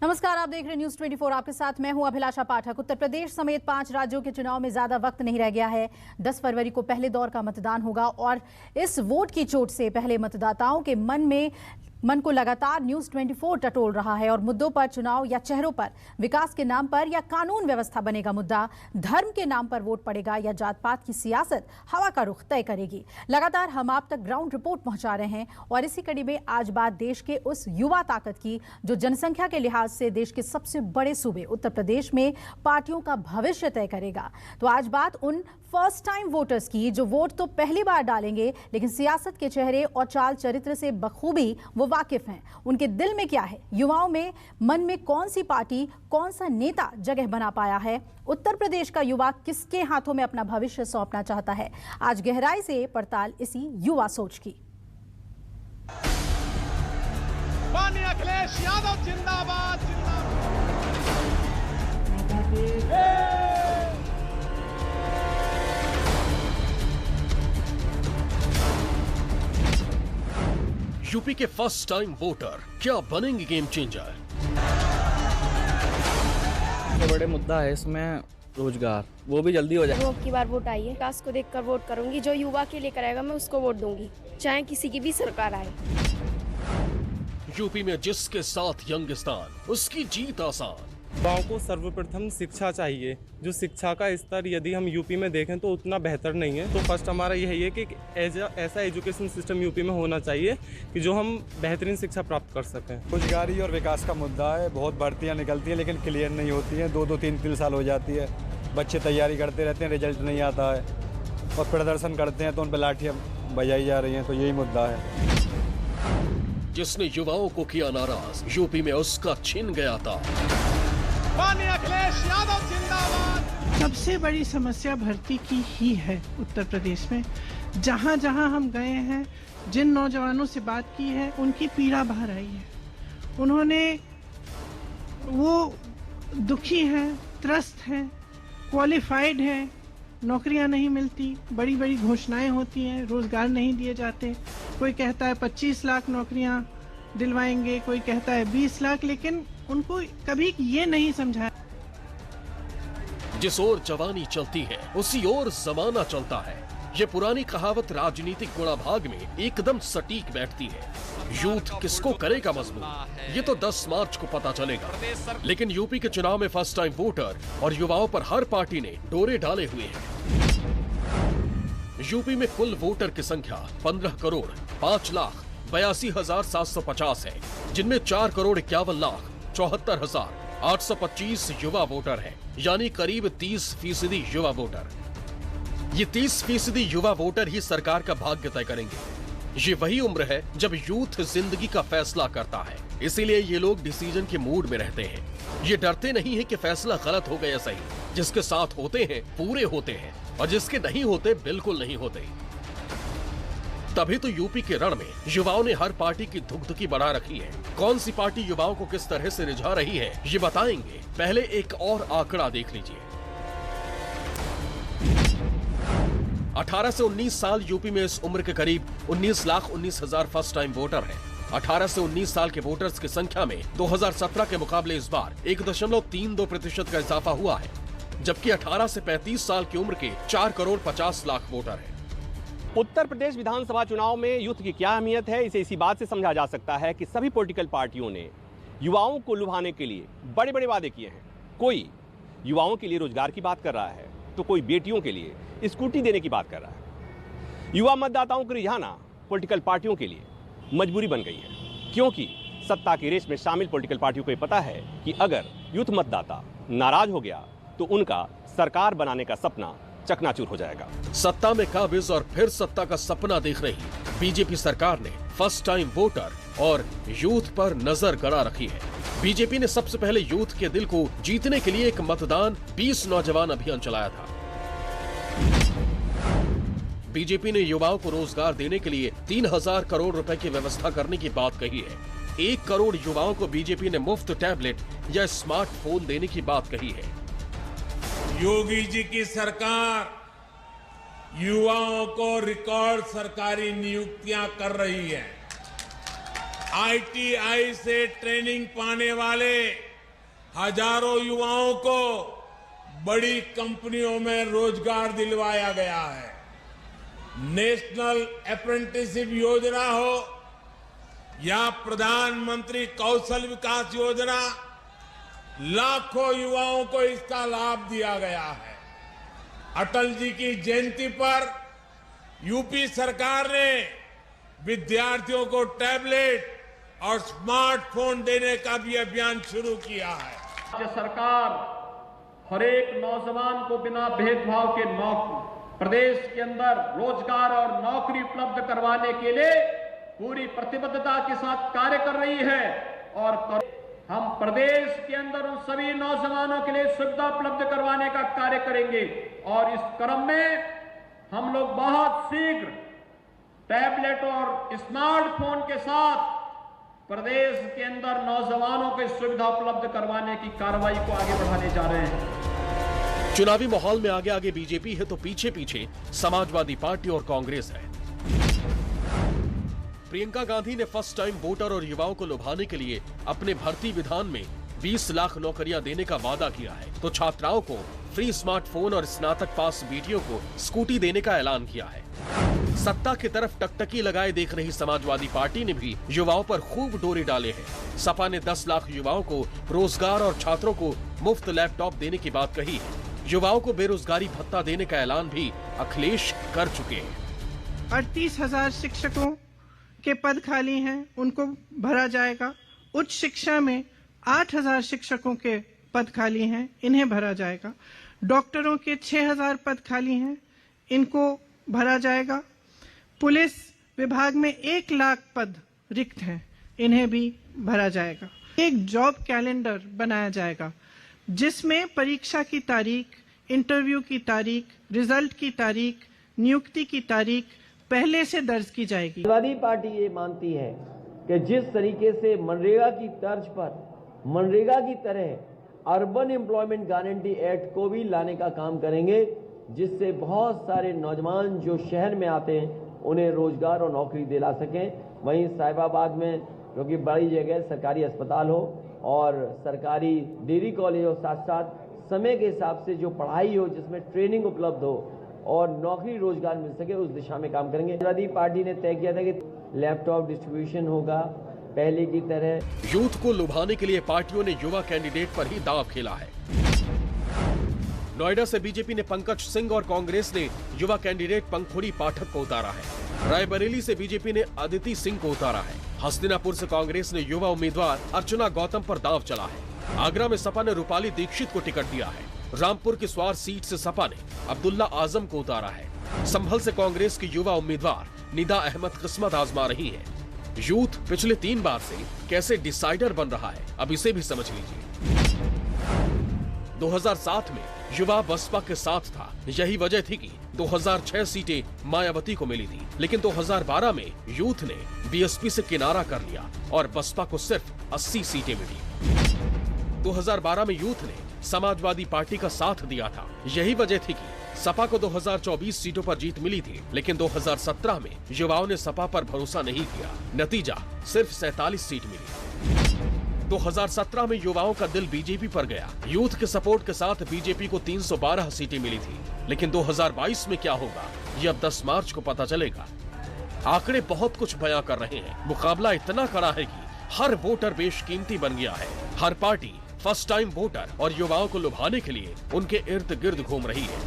नमस्कार, आप देख रहे हैं न्यूज 24। आपके साथ मैं हूं अभिलाषा पाठक। उत्तर प्रदेश समेत 5 राज्यों के चुनाव में ज्यादा वक्त नहीं रह गया है। 10 फरवरी को पहले दौर का मतदान होगा और इस वोट की चोट से पहले मतदाताओं के मन को लगातार न्यूज 24 टटोल रहा है और मुद्दों पर, चुनाव या चेहरों पर, विकास के नाम पर या कानून व्यवस्था बनेगा मुद्दा, धर्म के नाम पर वोट पड़ेगा या जात पात की सियासत हवा का रुख तय करेगी। लगातार हम आप तक ग्राउंड रिपोर्ट पहुंचा रहे हैं और इसी कड़ी में आज बात देश के उस युवा ताकत की जो जनसंख्या के लिहाज से देश के सबसे बड़े सूबे उत्तर प्रदेश में पार्टियों का भविष्य तय करेगा। तो आज बात उन फर्स्ट टाइम वोटर्स की जो वोट तो पहली बार डालेंगे लेकिन सियासत के चेहरे और चाल चरित्र से बखूबी वो वाकिफ हैं। उनके दिल में क्या है, युवाओं में मन में कौन सी पार्टी, कौन सा नेता जगह बना पाया है, उत्तर प्रदेश का युवा किसके हाथों में अपना भविष्य सौंपना चाहता है। आज गहराई से पड़ताल इसी युवा सोच की। अखिलेश यादव जिंदाबाद, यूपी के फर्स्ट टाइम वोटर क्या बनेंगे गेम चेंजर? सबसे बड़े मुद्दा है इसमें रोजगार, वो भी जल्दी हो जाए। अब की बार वोट आई है, विकास को देखकर वोट करूंगी। जो युवा के लिए कराएगा मैं उसको वोट दूंगी, चाहे किसी की भी सरकार आए। यूपी में जिसके साथ यंग स्थान उसकी जीत आसान। गाँव को सर्वप्रथम शिक्षा चाहिए। जो शिक्षा का स्तर यदि हम यूपी में देखें तो उतना बेहतर नहीं है। तो फर्स्ट हमारा यही है कि ऐसा एजुकेशन सिस्टम यूपी में होना चाहिए कि जो हम बेहतरीन शिक्षा प्राप्त कर सकें। रोजगारी और विकास का मुद्दा है। बहुत भर्तियां निकलती हैं लेकिन क्लियर नहीं होती हैं। 2-2, 3-3 साल हो जाती है। बच्चे तैयारी करते रहते हैं, रिजल्ट नहीं आता है और प्रदर्शन करते हैं तो उन पर लाठियाँ बजाई जा रही हैं। तो यही मुद्दा है। जिसने युवाओं को किया नाराज, यूपी में उसका छिन गया था। अखिलेश यादव जिंदाबाद। सबसे बड़ी समस्या भर्ती की ही है उत्तर प्रदेश में। जहां जहां हम गए हैं, जिन नौजवानों से बात की है, उनकी पीड़ा बाहर आई है। उन्होंने वो दुखी हैं, त्रस्त हैं, क्वालिफाइड हैं, नौकरियां नहीं मिलती, बड़ी बड़ी घोषणाएं होती हैं, रोजगार नहीं दिए जाते। कोई कहता है 25 लाख नौकरियां दिलवाएंगे, कोई कहता है 20 लाख, लेकिन उनको कभी ये नहीं समझा। जिस ओर जवानी चलती है उसी ओर जमाना चलता है। ये पुरानी कहावत राजनीतिक गुणाभाग में एकदम सटीक बैठती है। यूथ किसको करेगा मजबूत, ये तो 10 मार्च को पता चलेगा। लेकिन यूपी के चुनाव में फर्स्ट टाइम वोटर और युवाओं पर हर पार्टी ने डोरे डाले हुए हैं। यूपी में कुल वोटर की संख्या 15 करोड़ 5,82,750 है, जिनमें 4 करोड़ 51,74,825 युवा वोटर हैं, यानी करीब 30% युवा वोटर। ये 30% युवा वोटर ही सरकार का भाग्य तय करेंगे। ये वही उम्र है जब यूथ जिंदगी का फैसला करता है, इसीलिए ये लोग डिसीजन के मूड में रहते हैं। ये डरते नहीं है कि फैसला गलत हो गया सही। जिसके साथ होते हैं पूरे होते हैं और जिसके नहीं होते बिल्कुल नहीं होते। तभी तो यूपी के रण में युवाओं ने हर पार्टी की धुकधुकी बढ़ा रखी है। कौन सी पार्टी युवाओं को किस तरह से रिझा रही है ये बताएंगे। पहले एक और आंकड़ा देख लीजिए। 18 से 19 साल यूपी में इस उम्र के करीब 19,19,000 फर्स्ट टाइम वोटर हैं। 18 से 19 साल के वोटर्स की संख्या में 2017 के मुकाबले इस बार 1.32% का इजाफा हुआ है, जबकि 18 से 35 साल की उम्र के 4 करोड़ 50 लाख वोटर हैं। उत्तर प्रदेश विधानसभा चुनाव में यूथ की क्या अहमियत है, इसे इसी बात से समझा जा सकता है कि सभी पॉलिटिकल पार्टियों ने युवाओं को लुभाने के लिए बड़े बड़े वादे किए हैं। कोई युवाओं के लिए रोजगार की बात कर रहा है तो कोई बेटियों के लिए स्कूटी देने की बात कर रहा है। युवा मतदाताओं को रिझाना पॉलिटिकल पार्टियों के लिए मजबूरी बन गई है, क्योंकि सत्ता की रेस में शामिल पॉलिटिकल पार्टियों को पता है कि अगर यूथ मतदाता नाराज हो गया तो उनका सरकार बनाने का सपना चकनाचूर हो जाएगा। सत्ता में काबिज और फिर सत्ता का सपना देख रही बीजेपी सरकार ने फर्स्ट टाइम वोटर और यूथ पर नजर गड़ा रखी है। बीजेपी ने सबसे पहले यूथ के दिल को जीतने के लिए एक मतदान 20 नौजवान अभियान चलाया था। बीजेपी ने युवाओं को रोजगार देने के लिए 3,000 करोड़ रुपए की व्यवस्था करने की बात कही है। 1 करोड़ युवाओं को बीजेपी ने मुफ्त टैबलेट या स्मार्टफोन देने की बात कही है। योगी जी की सरकार युवाओं को रिकॉर्ड सरकारी नियुक्तियां कर रही है। आईटीआई से ट्रेनिंग पाने वाले हजारों युवाओं को बड़ी कंपनियों में रोजगार दिलवाया गया है। नेशनल अप्रेंटिसशिप योजना हो या प्रधानमंत्री कौशल विकास योजना, लाखों युवाओं को इसका लाभ दिया गया है। अटल जी की जयंती पर यूपी सरकार ने विद्यार्थियों को टैबलेट और स्मार्टफोन देने का भी अभियान शुरू किया है। राज्य सरकार हर एक नौजवान को बिना भेदभाव के प्रदेश के अंदर रोजगार और नौकरी उपलब्ध करवाने के लिए पूरी प्रतिबद्धता के साथ कार्य कर रही है और हम प्रदेश के अंदर उन सभी नौजवानों के लिए सुविधा उपलब्ध करवाने का कार्य करेंगे। और इस क्रम में हम लोग बहुत शीघ्र टैबलेट और स्मार्टफोन के साथ प्रदेश के अंदर नौजवानों को सुविधा उपलब्ध करवाने की कार्रवाई को आगे बढ़ाने जा रहे हैं। चुनावी माहौल में आगे आगे बीजेपी है तो पीछे पीछे समाजवादी पार्टी और कांग्रेस है। प्रियंका गांधी ने फर्स्ट टाइम वोटर और युवाओं को लुभाने के लिए अपने भर्ती विधान में 20 लाख नौकरियां देने का वादा किया है, तो छात्राओं को फ्री स्मार्टफोन और स्नातक पास बेटियों को स्कूटी देने का ऐलान किया है। सत्ता की तरफ टकटकी लगाए देख रही समाजवादी पार्टी ने भी युवाओं पर खूब डोरे डाले हैं। सपा ने 10 लाख युवाओं को रोजगार और छात्रों को मुफ्त लैपटॉप देने की बात कही है। युवाओं को बेरोजगारी भत्ता देने का ऐलान भी अखिलेश कर चुके हैं। 38,000 शिक्षकों के पद खाली हैं, उनको भरा जाएगा। उच्च शिक्षा में 8,000 शिक्षकों के पद खाली हैं, इन्हें भरा जाएगा। डॉक्टरों के 6,000 पद खाली हैं, इनको भरा जाएगा। पुलिस विभाग में 1 लाख पद रिक्त हैं, इन्हें भी भरा जाएगा। एक जॉब कैलेंडर बनाया जाएगा जिसमें परीक्षा की तारीख, इंटरव्यू की तारीख, रिजल्ट की तारीख, नियुक्ति की तारीख पहले से दर्ज की जाएगी। समाजवादी पार्टी ये मानती है कि जिस तरीके से मनरेगा की तर्ज पर मनरेगा की तरह अर्बन एम्प्लॉयमेंट गारंटी एक्ट को भी लाने का काम करेंगे, जिससे बहुत सारे नौजवान जो शहर में आते हैं उन्हें रोजगार और नौकरी दिला सकें। वहीं साहिबाबाद में जो कि बड़ी जगह सरकारी अस्पताल हो और सरकारी डिग्री कॉलेज हो, साथ साथ समय के हिसाब से जो पढ़ाई हो जिसमें ट्रेनिंग उपलब्ध हो और नौकरी रोजगार मिल सके, उस दिशा में काम करेंगे। समाजवादी पार्टी ने तय किया था कि लैपटॉप डिस्ट्रीब्यूशन होगा पहले की तरह। यूथ को लुभाने के लिए पार्टियों ने युवा कैंडिडेट पर ही दांव खेला है। नोएडा से बीजेपी ने पंकज सिंह और कांग्रेस ने युवा कैंडिडेट पंखुड़ी पाठक को उतारा है। रायबरेली से बीजेपी ने अदिति सिंह को उतारा है। हस्तिनापुर से कांग्रेस ने युवा उम्मीदवार अर्चना गौतम पर दांव चला है। आगरा में सपा ने रूपाली दीक्षित को टिकट दिया है। रामपुर की स्वार सीट से सपा ने अब्दुल्ला आजम को उतारा है। संभल से कांग्रेस की युवा उम्मीदवार निदा अहमद किस्मत आजमा रही है। यूथ पिछले 3 बार से कैसे डिसाइडर बन रहा है, अब इसे भी समझ लीजिए। 2007 में युवा बसपा के साथ था, यही वजह थी कि 2006 सीटें मायावती को मिली थी, लेकिन 2012 में यूथ ने बीएसपी से किनारा कर लिया और बसपा को सिर्फ 80 सीटें मिली। 2012 में यूथ ने समाजवादी पार्टी का साथ दिया था, यही वजह थी कि सपा को 2024 सीटों पर जीत मिली थी, लेकिन 2017 में युवाओं ने सपा पर भरोसा नहीं किया, नतीजा सिर्फ 47 सीट मिली। 2017 में युवाओं का दिल बीजेपी पर गया। यूथ के सपोर्ट के साथ बीजेपी को 312 सीटें मिली थी, लेकिन 2022 में क्या होगा ये अब 10 मार्च को पता चलेगा। आंकड़े बहुत कुछ बयां कर रहे हैं। मुकाबला इतना कड़ा है कि हर वोटर बेशकीमती बन गया है। हर पार्टी फर्स्ट टाइम वोटर और युवाओं को लुभाने के लिए उनके इर्द गिर्द घूम रही है।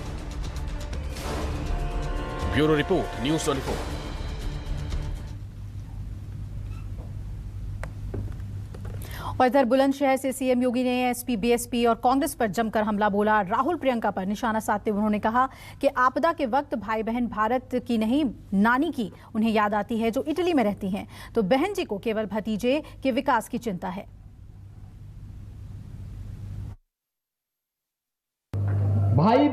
Bureau report, news 24। और इधर बुलंदशहर से सीएम योगी ने एसपी, बीएसपी और कांग्रेस पर जमकर हमला बोला। राहुल प्रियंका पर निशाना साधते हुए उन्होंने कहा कि आपदा के वक्त भाई बहन भारत की नहीं नानी की उन्हें याद आती है जो इटली में रहती हैं, तो बहन जी को केवल भतीजे के विकास की चिंता है। भाई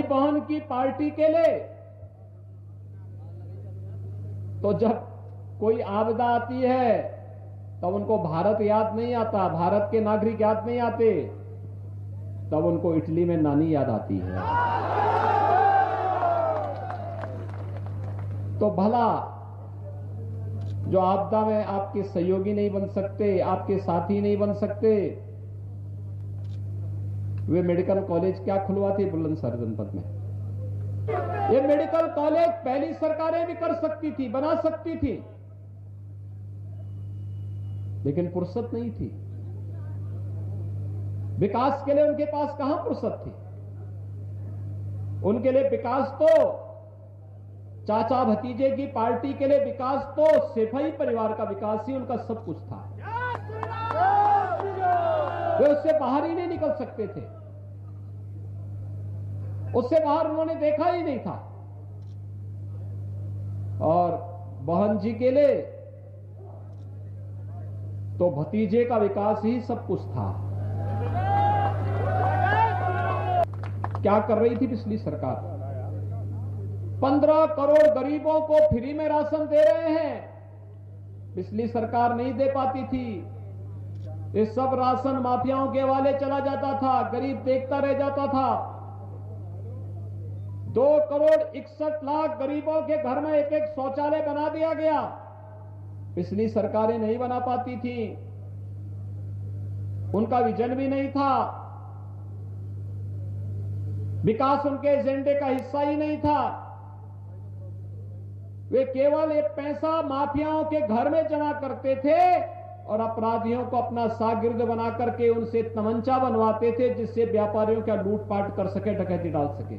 बहन की पार्टी के लिए तो जब कोई आपदा आती है तब उनको भारत याद नहीं आता, भारत के नागरिक याद नहीं आते, तब उनको इटली में नानी याद आती है। तो भला जो आपदा में आपके सहयोगी नहीं बन सकते, आपके साथी नहीं बन सकते, वे मेडिकल कॉलेज क्या खुलवाती बुलंदशहर जनपद में? ये मेडिकल कॉलेज पहली सरकारें भी कर सकती थी, बना सकती थी, लेकिन फुर्सत नहीं थी। विकास के लिए उनके पास कहां फुर्सत थी? उनके लिए विकास तो चाचा भतीजे की पार्टी के लिए विकास तो सिपाही परिवार का विकास ही उनका सब कुछ था। वे उससे बाहर ही नहीं निकल सकते थे, उससे बाहर उन्होंने देखा ही नहीं था। और बहन जी के लिए तो भतीजे का विकास ही सब कुछ था। क्या कर रही थी पिछली सरकार? 15 करोड़ गरीबों को फ्री में राशन दे रहे हैं। पिछली सरकार नहीं दे पाती थी। ये सब राशन माफियाओं के हवाले चला जाता था, गरीब देखता रह जाता था। 2 करोड़ 61 लाख गरीबों के घर में एक एक शौचालय बना दिया गया। पिछली सरकारें नहीं बना पाती थी, उनका विजन भी नहीं था, विकास उनके एजेंडे का हिस्सा ही नहीं था। वे केवल एक पैसा माफियाओं के घर में जमा करते थे और अपराधियों को अपना शागिर्द बना करके उनसे तमंचा बनवाते थे, जिससे व्यापारियों का लूटपाट कर सके, डकैती डाल सके।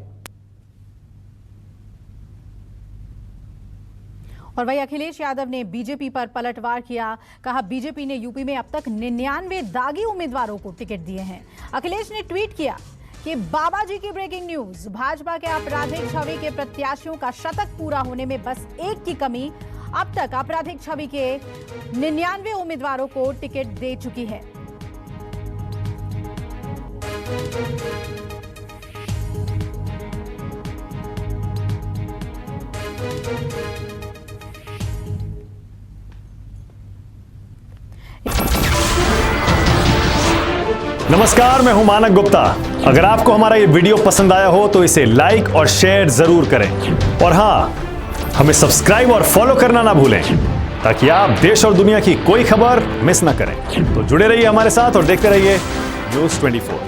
और वही अखिलेश यादव ने बीजेपी पर पलटवार किया। कहा बीजेपी ने यूपी में अब तक 99 दागी उम्मीदवारों को टिकट दिए हैं। अखिलेश ने ट्वीट किया कि बाबा जी की ब्रेकिंग न्यूज, भाजपा के आपराधिक छवि के प्रत्याशियों का शतक पूरा होने में बस एक की कमी। अब तक आपराधिक छवि के 99 उम्मीदवारों को टिकट दे चुकी है। नमस्कार, मैं हूं मानक गुप्ता। अगर आपको हमारा ये वीडियो पसंद आया हो तो इसे लाइक और शेयर जरूर करें, और हां, हमें सब्सक्राइब और फॉलो करना ना भूलें ताकि आप देश और दुनिया की कोई खबर मिस ना करें। तो जुड़े रहिए हमारे साथ और देखते रहिए न्यूज़ 24।